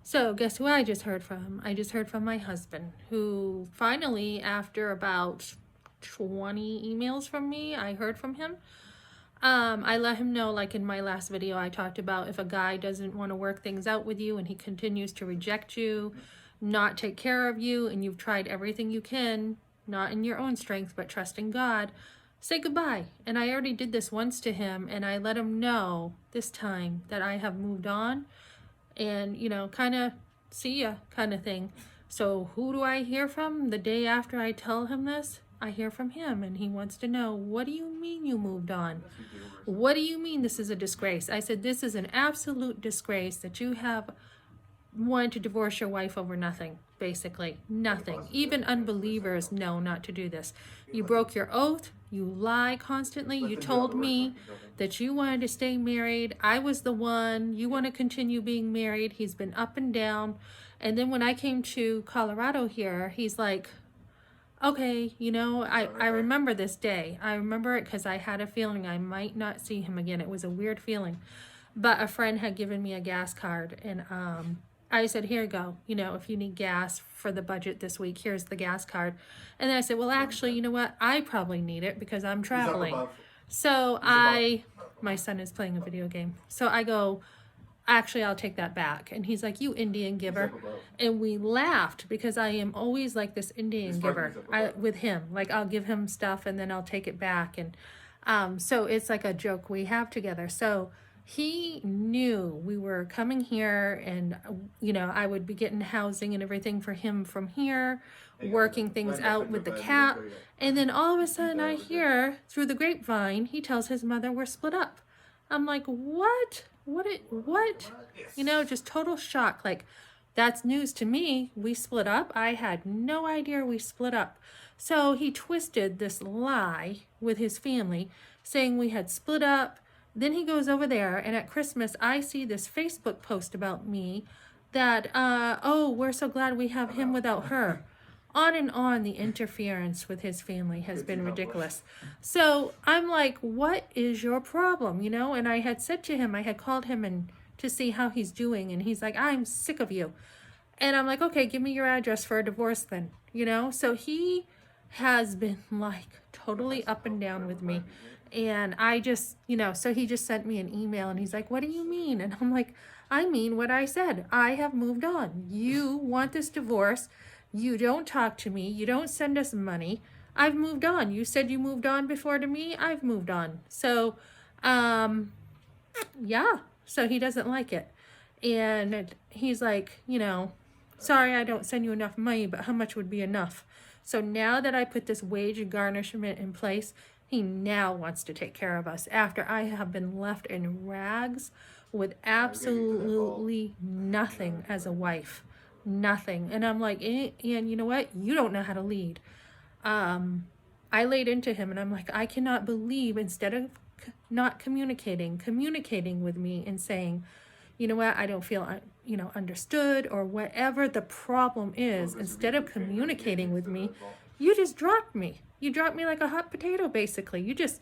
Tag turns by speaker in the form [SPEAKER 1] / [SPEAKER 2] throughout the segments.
[SPEAKER 1] So guess who I just heard from? I just heard from my husband, who finally, after about 20 emails from me, I heard from him. I let him know, like in my last video, I talked about if a guy doesn't want to work things out with you and he continues to reject you, not take care of you, and you've tried everything you can, not in your own strength, but trust in God, say goodbye. And I already did this once to him, and I let him know this time that I have moved on and, you know, kind of see ya kind of thing. So who do I hear from the day after I tell him this? I hear from him, and he wants to know, what do you mean you moved on? What do you mean this is a disgrace? I said, this is an absolute disgrace that you have wanted to divorce your wife over nothing, basically. Nothing. Even unbelievers know not to do this. You broke your oath. You lie constantly. You told me that you wanted to stay married. I was the one. You want to continue being married. He's been up and down. And then when I came to Colorado here, he's like, okay, you know, I remember this day. I remember it because I had a feeling I might not see him again. It was a weird feeling. But a friend had given me a gas card, and I said, here you go. You know, if you need gas for the budget this week, here's the gas card. And then I said, well, actually, you know what? I probably need it because I'm traveling. So my son is playing a video game. So I go, actually, I'll take that back. And he's like, you Indian giver. And we laughed because I am always like this Indian giver with him. Like, I'll give him stuff and then I'll take it back. And so it's like a joke we have together. So he knew we were coming here, and, you know, I would be getting housing and everything for him from here, working things out with the cat. And then all of a sudden I hear through the grapevine, he tells his mother we're split up. I'm like, what? What? You know, just total shock. Like, that's news to me. We split up. I had no idea we split up. So he twisted this lie with his family, saying we had split up. Then he goes over there, and at Christmas, I see this Facebook post about me that, oh, we're so glad we have him without her. On and on, the interference with his family has been ridiculous. So I'm like, what is your problem, you know? And I had said to him, I had called him and to see how he's doing, and he's like, I'm sick of you. And I'm like, okay, give me your address for a divorce then, you know? So he has been like totally up and down with me. And I just, you know, so he just sent me an email and he's like, what do you mean? And I'm like, I mean what I said. I have moved on. You want this divorce. You don't talk to me. You don't send us money. I've moved on. You said you moved on before to me. I've moved on. So, yeah. So he doesn't like it. And he's like, you know, sorry, I don't send you enough money, but how much would be enough? So now that I put this wage garnishment in place, he now wants to take care of us after I have been left in rags with absolutely nothing as a wife. Nothing. And I'm like, and you know what? You don't know how to lead. I laid into him and I'm like, I cannot believe, instead of not communicating with me and saying, you know what, I don't feel, you know, understood, or whatever the problem is, instead of communicating with me, you just dropped me. You dropped me like a hot potato, basically. You just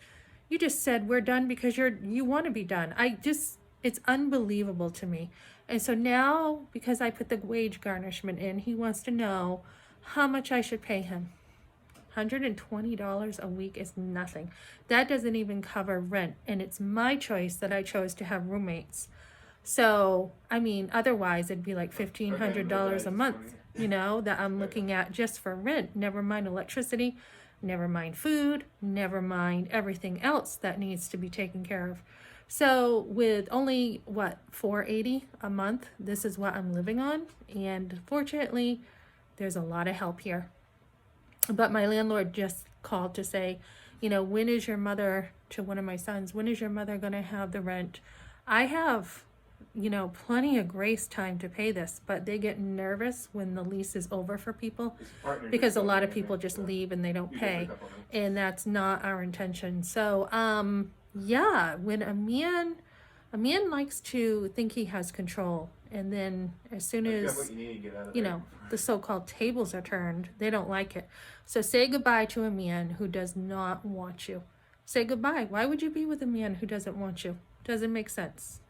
[SPEAKER 1] said we're done because you want to be done. It's unbelievable to me. And so now, because I put the wage garnishment in, he wants to know how much I should pay him. $120 a week is nothing. That doesn't even cover rent. And it's my choice that I chose to have roommates. So, I mean, otherwise it'd be like $1,500 a month, you know, that I'm looking at just for rent. Never mind electricity, never mind food, never mind everything else that needs to be taken care of. So with only, what, $480 a month, this is what I'm living on. And fortunately, there's a lot of help here. But my landlord just called to say, you know, when is your mother, to one of my sons, when is your mother going to have the rent? I have, you know, plenty of grace time to pay this, but they get nervous when the lease is over for people because a lot of people just leave and they don't pay, and that's not our intention. So, yeah, when a man likes to think he has control, and then as soon as, you know, the so-called tables are turned, they don't like it. So say goodbye to a man who does not want you. Say goodbye. Why would you be with a man who doesn't want you? Doesn't make sense.